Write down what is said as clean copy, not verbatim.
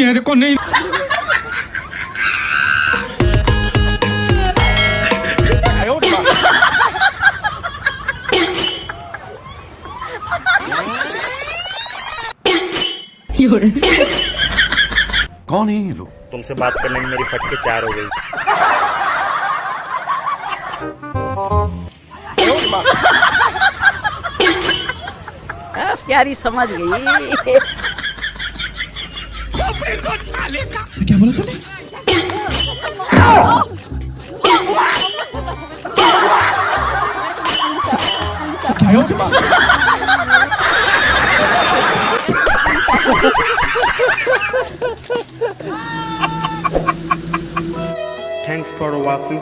मेरे को नहीं। कौन है ये लोग? तुमसे बात करने में मेरी फटके 4 हो गई। प्यारी समझ गई। क्या बोला तूने? Thanks for watching.